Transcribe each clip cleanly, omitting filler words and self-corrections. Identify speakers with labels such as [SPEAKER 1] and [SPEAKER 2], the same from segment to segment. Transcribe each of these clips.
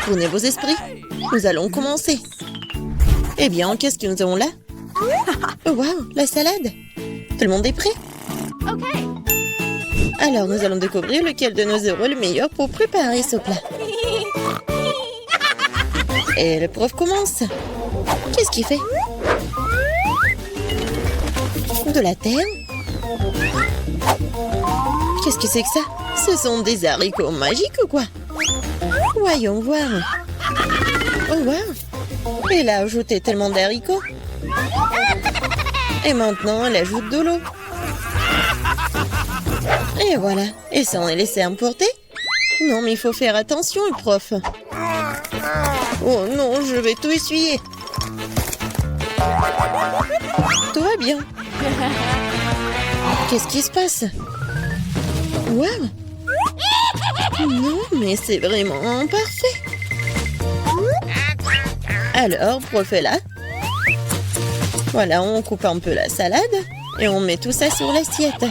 [SPEAKER 1] Retournez vos esprits. Nous allons commencer. Eh bien, qu'est-ce que nous avons là? Oh, wow, la salade. Tout le monde est prêt? Alors, nous allons découvrir lequel de nos euros est le meilleur pour préparer ce plat. Et le prof commence. Qu'est-ce qu'il fait? De la terre? Qu'est-ce que c'est que ça? Ce sont des haricots magiques ou quoi? Voyons voir. Oh, wow. Elle a ajouté tellement d'haricots. Et maintenant, elle ajoute de l'eau. Et voilà. Et ça, on est laissé emporter? Non, mais il faut faire attention, le prof. Oh non, je vais tout essuyer. Tout va bien. Qu'est-ce qui se passe? Waouh! Non, mais c'est vraiment parfait. Alors, prof est là. Voilà, on coupe un peu la salade et on met tout ça sur l'assiette.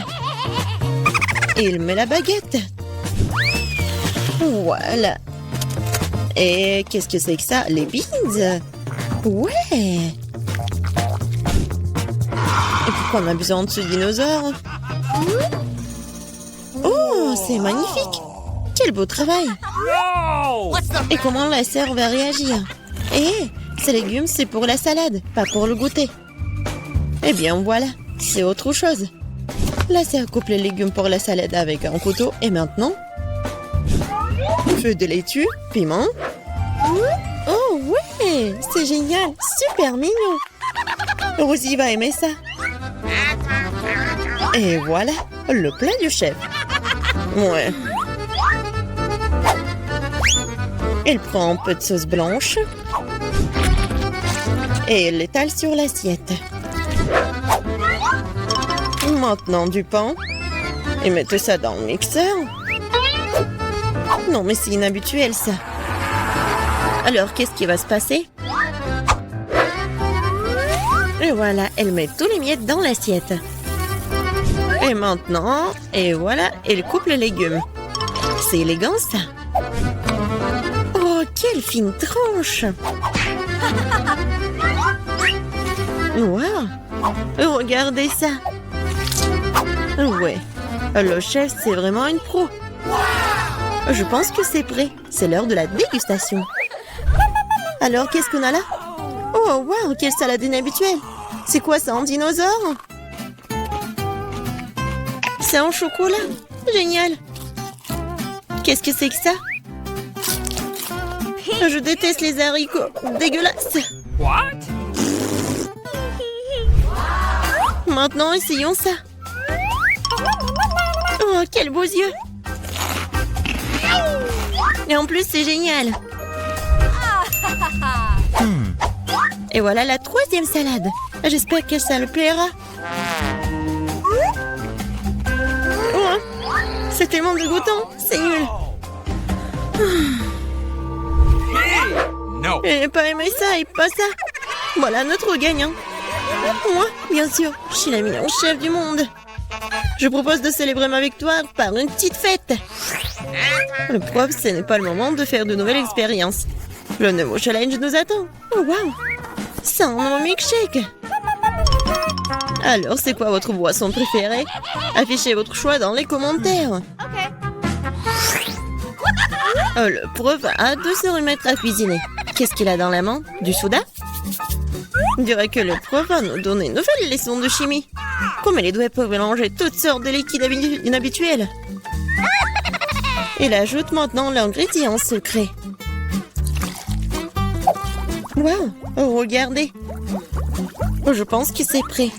[SPEAKER 1] Et il met la baguette. Voilà. Et qu'est-ce que c'est que ça? Les beans? Ouais. Et pourquoi on a besoin de ce dinosaure? Oh, c'est magnifique. Quel beau travail. Et comment la sœur va réagir? Eh, ces légumes, c'est pour la salade, pas pour le goûter. Eh bien, voilà, c'est autre chose. La sœur coupe les légumes pour la salade avec un couteau. Et maintenant, feu de laitue, piment. Oh, ouais, c'est génial, super mignon. Rosie va aimer ça. Et voilà, le plat du chef. Ouais. Elle prend un peu de sauce blanche et elle l'étale sur l'assiette. Maintenant du pain et mettez ça dans le mixeur. Non, mais c'est inhabituel ça. Alors, qu'est-ce qui va se passer? Et voilà, elle met tous les miettes dans l'assiette. Et maintenant, et voilà, elle coupe les légumes. C'est élégant ça. Oh, quelle fine tranche! Wow! Regardez ça! Ouais, le chef, c'est vraiment une pro. Je pense que c'est prêt. C'est l'heure de la dégustation. Alors, qu'est-ce qu'on a là? Oh, wow, quelle salade inhabituelle! C'est quoi ça, un dinosaure? C'est en chocolat. Génial. Qu'est-ce que c'est que ça? Je déteste les haricots. Dégueulasse.
[SPEAKER 2] What?
[SPEAKER 1] Maintenant, essayons ça. Oh, quels beaux yeux. Et en plus, c'est génial. Et voilà la troisième salade. J'espère que ça le plaira. Oh, c'est tellement dégoûtant. C'est nul.
[SPEAKER 2] No.
[SPEAKER 1] Je n'ai pas aimé ça et pas ça. Voilà notre gagnant. Moi, bien sûr, je suis la meilleure chef du monde. Je propose de célébrer ma victoire par une petite fête. Le prof, ce n'est pas le moment de faire de nouvelles expériences. Le nouveau challenge nous attend. Oh, wow. C'est un nouveau milkshake. Alors, c'est quoi votre boisson préférée? Affichez votre choix dans les commentaires. Le prof a hâte de se remettre à cuisiner. Qu'est-ce qu'il a dans la main? Du soda? On dirait que le prof va nous donner une nouvelle leçon de chimie. Comme les doigts peuvent mélanger toutes sortes de liquides inhabituels. Il ajoute maintenant l'ingrédient secret. Wow, regardez. Je pense que c'est prêt.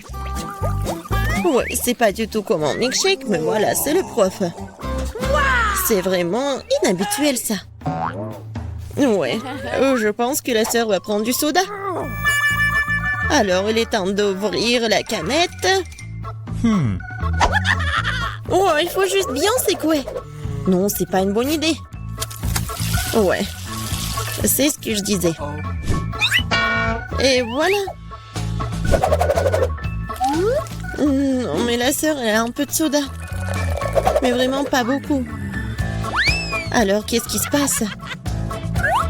[SPEAKER 1] Ouais, c'est pas du tout comme un milkshake, mais voilà, c'est le prof. C'est vraiment inhabituel, ça. Ouais, je pense que la sœur va prendre du soda. Alors, il est temps d'ouvrir la canette. Oh, il faut juste bien secouer. Non, c'est pas une bonne idée. Ouais, c'est ce que je disais. Et voilà. Non, mais la sœur, elle a un peu de soda. Mais vraiment pas beaucoup. Alors, qu'est-ce qui se passe?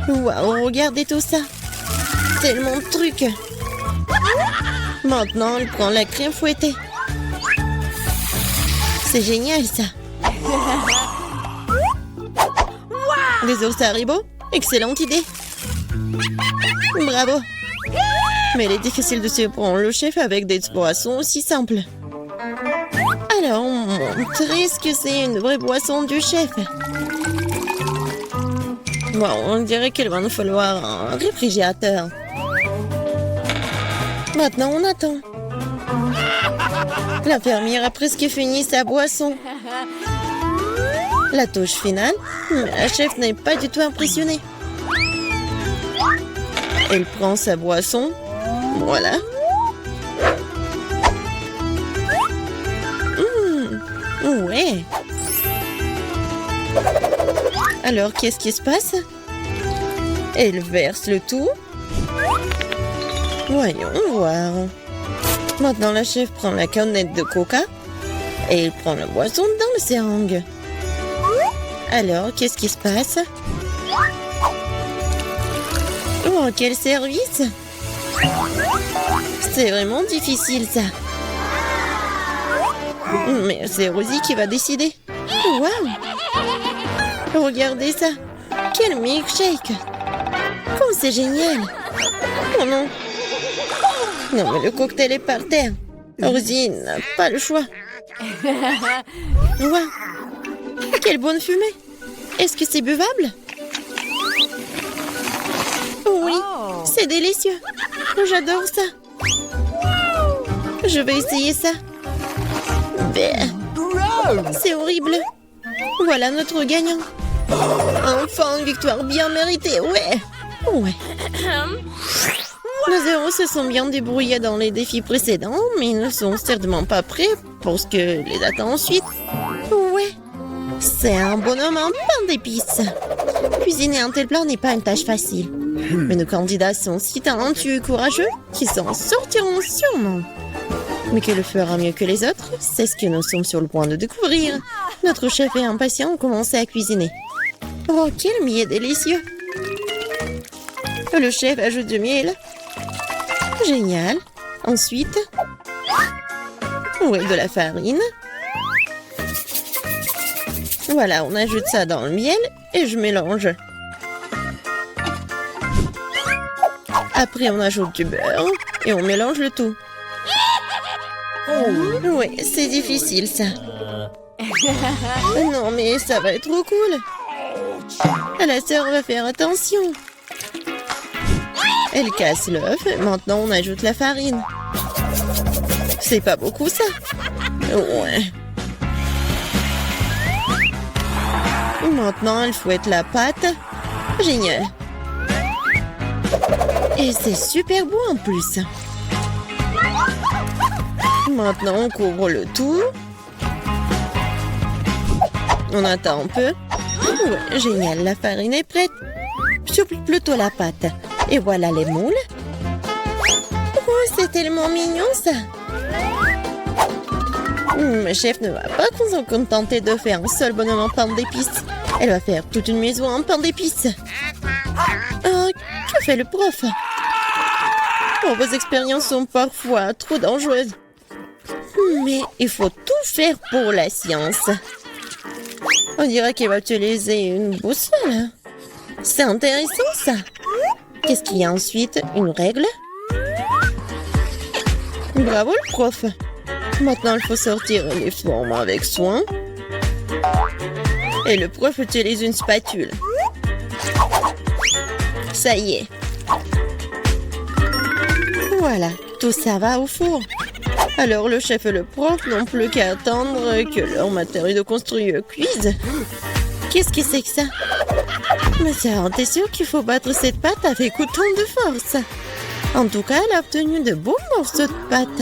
[SPEAKER 1] Waouh, regardez tout ça. Tellement de trucs. Maintenant, il prend la crème fouettée. C'est génial, ça. Des ours Haribo? Excellente idée. Bravo. Mais il est difficile de surprendre le chef avec des boissons aussi simples. Alors, montrer ce que c'est une vraie boisson du chef. Bon, on dirait qu'il va nous falloir un réfrigérateur. Maintenant, on attend. L'infirmière a presque fini sa boisson. La touche finale, mais la chef n'est pas du tout impressionnée. Elle prend sa boisson. Voilà. Ouais. Alors, qu'est-ce qui se passe? Elle verse le tout. Voyons voir. Maintenant, la chef prend la canette de coca et elle prend la boisson dans le seringue. Alors, qu'est-ce qui se passe? Oh, quel service! C'est vraiment difficile, ça. Mais c'est Rosie qui va décider. Waouh! Regardez ça! Quel milkshake! Oh, c'est génial! Oh non! Non, mais le cocktail est par terre. Rosie n'a pas le choix. Waouh! Quelle bonne fumée! Est-ce que c'est buvable? Oui, c'est délicieux. J'adore ça. Je vais essayer ça. C'est horrible. Voilà notre gagnant. Enfin, une victoire bien méritée, ouais. Ouais. Nos héros se sont bien débrouillés dans les défis précédents, mais ils ne sont certainement pas prêts pour ce que les attend ensuite. Ouais. C'est un bonhomme en pain d'épices. Cuisiner un tel plat n'est pas une tâche facile. Mais nos candidats sont si talentueux et courageux qu'ils s'en sortiront sûrement. Mais qui le fera mieux que les autres, c'est ce que nous sommes sur le point de découvrir. Notre chef est impatient de commencer à cuisiner. Oh, quel miel délicieux! Le chef ajoute du miel. Génial. Ensuite, de la farine. Voilà, on ajoute ça dans le miel et je mélange. Après, on ajoute du beurre et on mélange le tout. Oui, c'est difficile, ça. Non, mais ça va être trop cool. La sœur va faire attention. Elle casse l'œuf. Maintenant, on ajoute la farine. C'est pas beaucoup, ça. Ouais. Maintenant, elle fouette la pâte. Génial. Et c'est super beau en plus. Maintenant, on couvre le tout. On attend un peu. Ouais, génial, la farine est prête. Souffle plutôt la pâte. Et voilà les moules. Oh, c'est tellement mignon, ça. Le chef ne va pas se contenter de faire un seul bonhomme en pain d'épices. Elle va faire toute une maison en pain d'épices. Oh, que fait le prof? Oh, vos expériences sont parfois trop dangereuses. Mais il faut tout faire pour la science. On dirait qu'il va utiliser une boussole. C'est intéressant, ça. Qu'est-ce qu'il y a ensuite? Une règle? Bravo, le prof. Maintenant, il faut sortir les formes avec soin. Et le prof utilise une spatule. Ça y est. Voilà, tout ça va au four. Alors le chef et le prof n'ont plus qu'à attendre que leurs matériaux de construction cuisent. Qu'est-ce que c'est que ça? Mais sœur, t'es sûre qu'il faut battre cette pâte avec autant de force? En tout cas, elle a obtenu de beaux morceaux de pâte.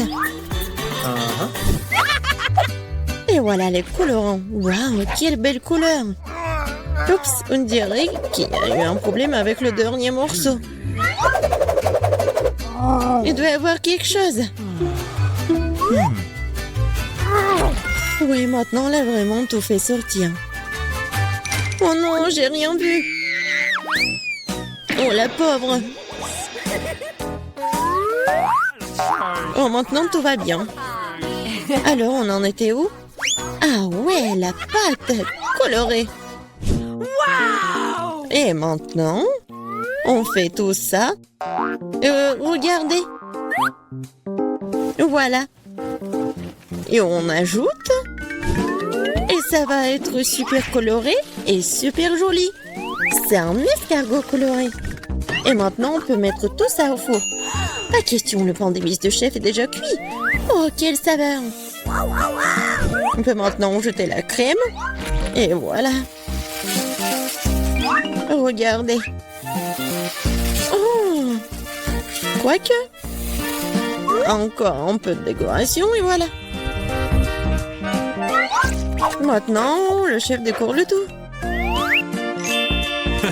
[SPEAKER 1] Et voilà les colorants. Waouh, quelle belle couleur! Oups, on dirait qu'il y a eu un problème avec le dernier morceau. Il doit y avoir quelque chose. Oui, maintenant, elle a vraiment tout fait sortir. Oh non, j'ai rien vu. Oh, la pauvre. Oh, maintenant tout va bien. Alors, on en était où? Ah ouais, la pâte colorée. Et maintenant, on fait tout ça. Regardez. Voilà. Et on ajoute. Et ça va être super coloré et super joli. C'est un escargot coloré. Et maintenant, on peut mettre tout ça au four. Pas question, le pain d'épices de chef est déjà cuit. Oh, quelle saveur! On peut maintenant jeter la crème. Et voilà. Regardez. Oh! Quoique. Encore un peu de décoration et voilà. Maintenant, le chef décore le tout.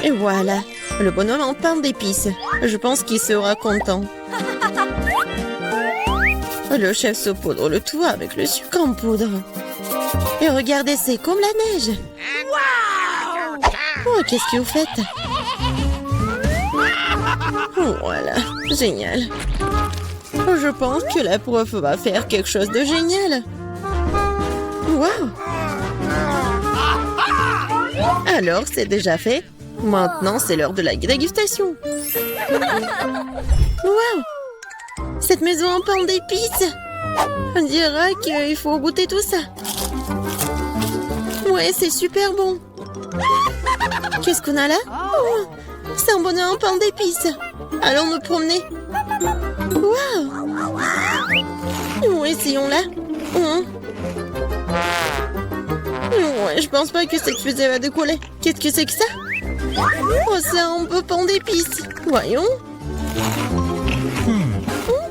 [SPEAKER 1] Et voilà. Le bonhomme en pain d'épices. Je pense qu'il sera content. Le chef saupoudre le tout avec le sucre en poudre. Et regardez, c'est comme la neige. Oh, qu'est-ce que vous faites? Voilà, génial. Je pense que la prof va faire quelque chose de génial. Waouh! Alors, c'est déjà fait. Maintenant, c'est l'heure de la dégustation. Waouh! Cette maison en pain d'épices. On dirait qu'il faut goûter tout ça. Ouais, c'est super bon. Qu'est-ce qu'on a là? Oh, c'est un bonheur en pain d'épices. Allons nous promener. Waouh! Oh, essayons là. Ouais, je pense pas que cette fusée va décoller. Qu'est-ce que c'est que ça? Oh, c'est un peu pain d'épices. Voyons.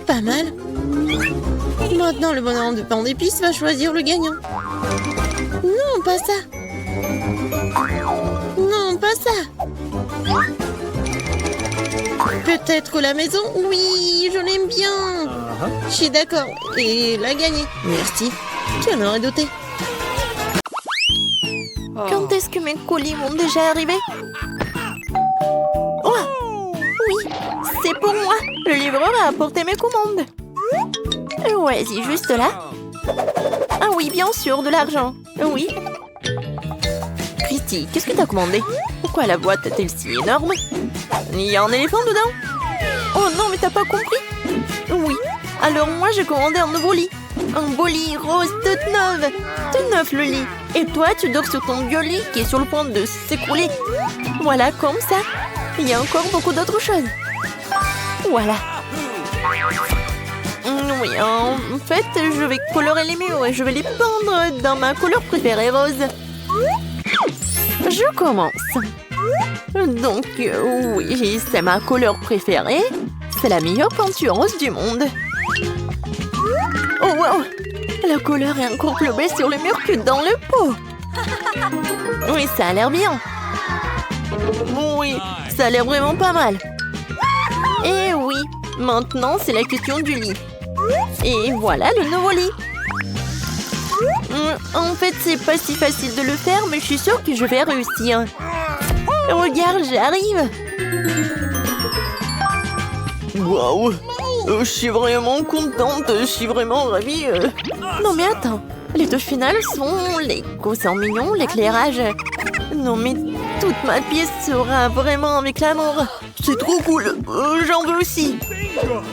[SPEAKER 1] Pas mal. Maintenant, le bonhomme de pain d'épices va choisir le gagnant. Non, pas ça. Non, pas ça. Peut-être la maison? Oui, je l'aime bien. Je suis d'accord. Et l'a gagné. Merci. Qui en aurait douté? Quand est-ce que mes colis vont déjà arriver? Oh! Oui, c'est pour moi. Le livreur a apporté mes commandes. Ouais, c'est juste là. Ah oui, bien sûr, de l'argent. Oui. Christy, qu'est-ce que t'as commandé? Pourquoi la boîte est-elle si énorme? Il y a un éléphant dedans? Oh non, mais t'as pas compris? Oui. Alors moi, j'ai commandé un nouveau lit. Un beau lit rose toute neuve. Tout neuf le lit. Et toi, tu dors sur ton vieux lit qui est sur le point de s'écrouler. Voilà, comme ça. Il y a encore beaucoup d'autres choses. Voilà. Oui, en fait, je vais colorer les murs et je vais les peindre dans ma couleur préférée, rose. Je commence. Donc, oui, c'est ma couleur préférée. C'est la meilleure peinture rose du monde. Oh, wow! La couleur est encore plus belle sur le mur que dans le pot. Oui, ça a l'air bien. Oui, ça a l'air vraiment pas mal. Et oui, maintenant, c'est la question du lit. Et voilà le nouveau lit. En fait, c'est pas si facile de le faire, mais je suis sûre que je vais réussir. Regarde, j'arrive. Waouh! Je suis vraiment contente, je suis vraiment ravie. Non mais attends, les deux finales sont les coussins mignons, l'éclairage. Non mais toute ma pièce sera vraiment avec l'amour. C'est trop cool, j'en veux aussi.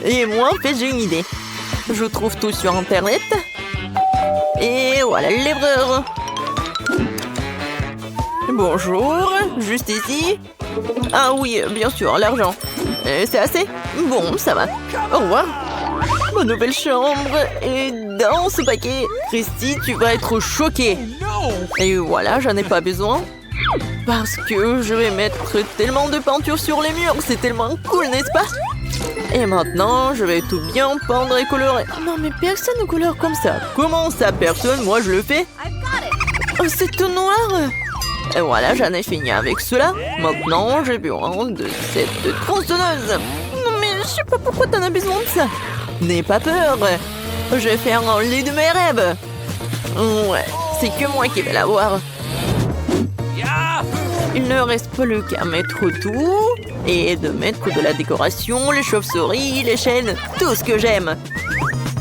[SPEAKER 1] Et moi en fait j'ai une idée. Je trouve tout sur internet. Et voilà le livreur. Bonjour, juste ici. Ah oui, bien sûr, l'argent. C'est assez? Bon, ça va. Au revoir. Ma nouvelle chambre est dans ce paquet. Christy, tu vas être choquée. Et voilà, j'en ai pas besoin. Parce que je vais mettre tellement de peinture sur les murs. C'est tellement cool, n'est-ce pas? Et maintenant, je vais tout bien peindre et colorer. Non, mais personne ne colore comme ça. Comment ça, personne? Moi, je le fais. Oh, c'est tout noir. Et voilà, j'en ai fini avec cela. Maintenant, j'ai besoin de cette tronçonneuse. Non, mais je sais pas pourquoi t'en as besoin de ça. N'aie pas peur. Je vais faire un lit de mes rêves. Ouais, c'est que moi qui vais l'avoir.
[SPEAKER 2] Il ne reste plus qu'à mettre tout et de mettre de la décoration, les chauves-souris, les chaînes, tout ce que j'aime.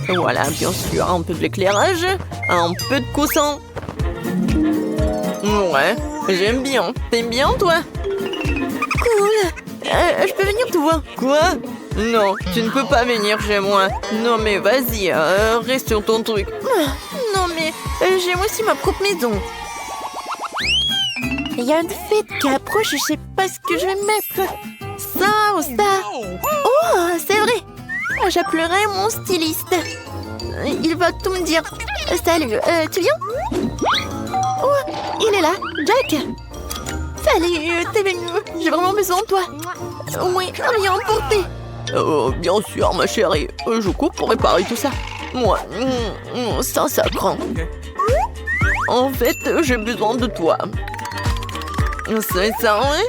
[SPEAKER 2] Voilà, bien sûr, un peu de l'éclairage, un peu de coussin. Ouais, j'aime bien. T'aimes bien, toi? Cool. Je peux venir te voir. Quoi? Non, tu ne peux pas venir chez moi. Non, mais vas-y, reste sur ton truc. Non, mais j'aime aussi ma propre maison. Il y a une fête qui approche et je sais pas ce que je vais mettre. Ça ou ça? Oh, c'est vrai. J'appellerai mon styliste. Il va tout me dire. Salut, tu viens? Oh, il est là, Jack. Salut, t'es venu. J'ai vraiment besoin de toi. Oui, rien emporté. Bien sûr, ma chérie. Je coupe pour réparer tout ça. Moi, ça craint. En fait, j'ai besoin de toi. C'est ça, hein?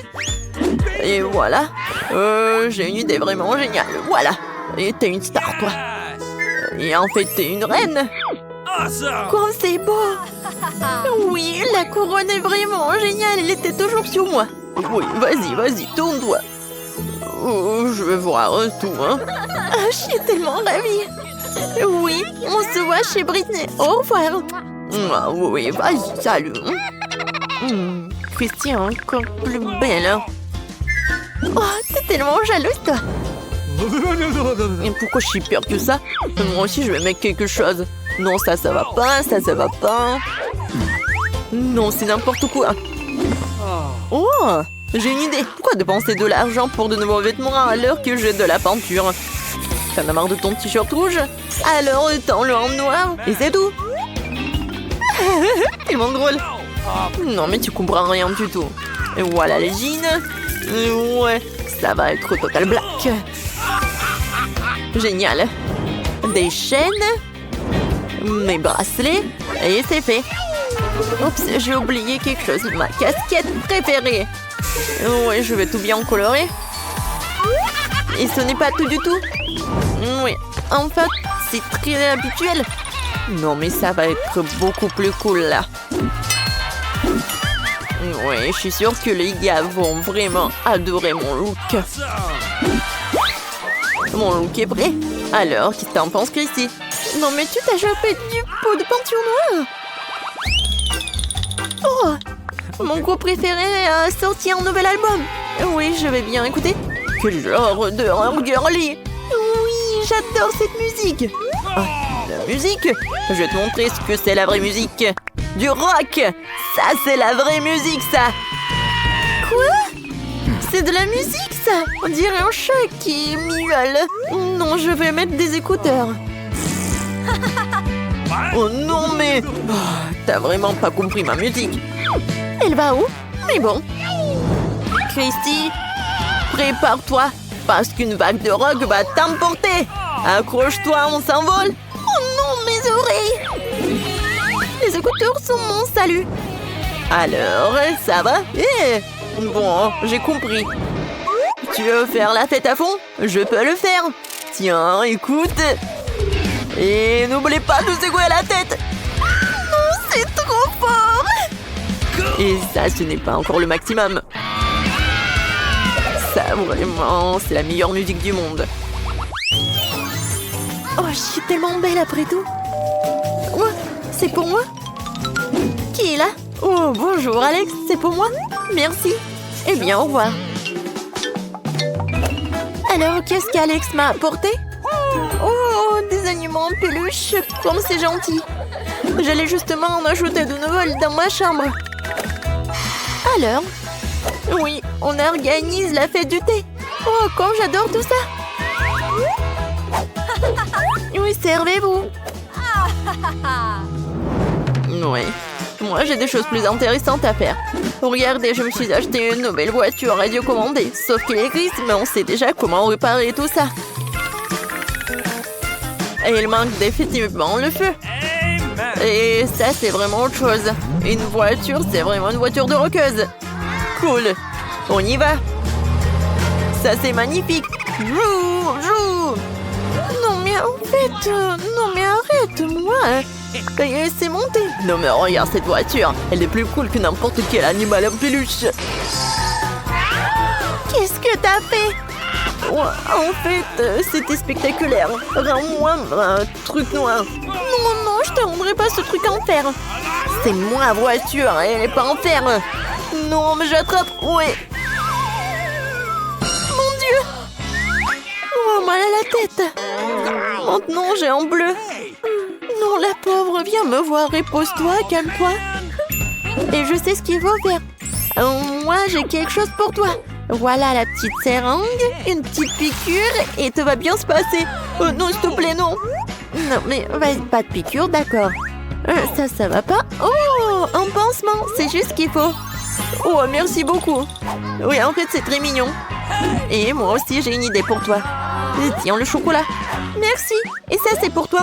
[SPEAKER 2] Et voilà. J'ai une idée vraiment géniale. Voilà. Et t'es une star, toi. Et en fait, t'es une reine. Quoi, c'est beau. Oui, la couronne est vraiment géniale. Elle était toujours sur moi. Oui, vas-y, tourne-toi. Je vais voir tout, hein. Je suis tellement ravie. Oui, on se voit chez Britney. Au revoir. Oui, vas-y, salut. Christy est encore plus belle. Oh, t'es tellement jalouse, toi. Et pourquoi je suis pire que ça? Moi aussi, je vais mettre quelque chose. Non, ça va pas, ça va pas. Non, c'est n'importe quoi. Oh, j'ai une idée. Pourquoi dépenser de l'argent pour de nouveaux vêtements à l'heure que j'ai de la peinture? T'en as marre de ton t-shirt rouge? Alors, étends-le en noir. Et c'est tout. Tellement drôle. Non, mais tu comprends rien du tout. Et voilà les jeans. Ouais, ça va être total black. Génial. Des chaînes. Mes bracelets. Et c'est fait. Oups, j'ai oublié quelque chose. Ma casquette préférée. Ouais, je vais tout bien colorer. Et ce n'est pas tout du tout. Oui, en fait, c'est très habituel. Non, mais ça va être beaucoup plus cool, là. Oui, je suis sûre que les gars vont vraiment adorer mon look. Mon look est prêt. Alors, qu'est-ce que t'en penses, Christy? Non, mais tu t'as chopé du pot de peinture noire. Oh, mon groupe préféré a sorti un nouvel album. Oui, je vais bien écouter. Quel genre de girly. Oui, j'adore cette musique. Oh, la musique? Je vais te montrer ce que c'est la vraie musique. Du rock. Ça, c'est la vraie musique, ça. Quoi? C'est de la musique, ça. On dirait un chat qui miaule. Non, je vais mettre des écouteurs. Oh non, mais... Oh, t'as vraiment pas compris ma musique. Elle va où? Mais bon. Christy, prépare-toi, parce qu'une vague de rock va t'emporter. Accroche-toi, on s'envole. Oh non, mes oreilles. Les écouteurs sont mon salut. Alors, ça va? Bon, j'ai compris. Tu veux faire la fête à fond? Je peux le faire. Tiens, écoute. Et n'oubliez pas de secouer la tête. Non, c'est trop fort. Et ça, ce n'est pas encore le maximum. Ça, vraiment, c'est la meilleure musique du monde. Oh, je suis tellement belle après tout. Oh, c'est pour moi? Qui est là? Oh, bonjour Alex, c'est pour moi? Merci. Eh bien, au revoir. Alors, qu'est-ce qu'Alex m'a apporté? Oh, des animaux en peluche, comme c'est gentil. J'allais justement en ajouter de nouveaux dans ma chambre. Alors? Oui, on organise la fête du thé. Oh, comme j'adore tout ça. Oui, servez-vous. Oui, moi j'ai des choses plus intéressantes à faire. Regardez, je me suis acheté une nouvelle voiture radiocommandée. Sauf qu'elle est grise, mais on sait déjà comment réparer tout ça. Et il manque définitivement le feu. Et ça, c'est vraiment autre chose. Une voiture, c'est vraiment une voiture de rockeuse. Cool. On y va. Ça, c'est magnifique. Jou. Non, mais en fait... non, mais arrête-moi. Ça y est, c'est monté. Non mais regarde cette voiture. Elle est plus cool que n'importe quel animal en peluche. Qu'est-ce que t'as fait? En fait, c'était spectaculaire. Rends-moi un truc noir. Non, je te rendrai pas ce truc en fer. C'est ma voiture, elle est pas en fer. Non, mais j'attrape. Ouais. Mon Dieu. Oh, mal à la tête. Maintenant, j'ai en bleu. Non, la pauvre, viens me voir et pose-toi, calme-toi. Et je sais ce qu'il faut faire. Moi, j'ai quelque chose pour toi. Voilà la petite seringue, une petite piqûre et tout va bien se passer. Oh non, s'il te plaît, non. Non, mais vas-y, pas de piqûre, d'accord. Ça va pas. Oh, un pansement, c'est juste ce qu'il faut. Oh, merci beaucoup. Oui, en fait, c'est très mignon. Et moi aussi, j'ai une idée pour toi. Tiens, le chocolat. Merci. Et ça, c'est pour toi.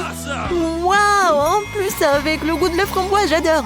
[SPEAKER 2] Waouh, en plus, avec le goût de la framboise, j'adore.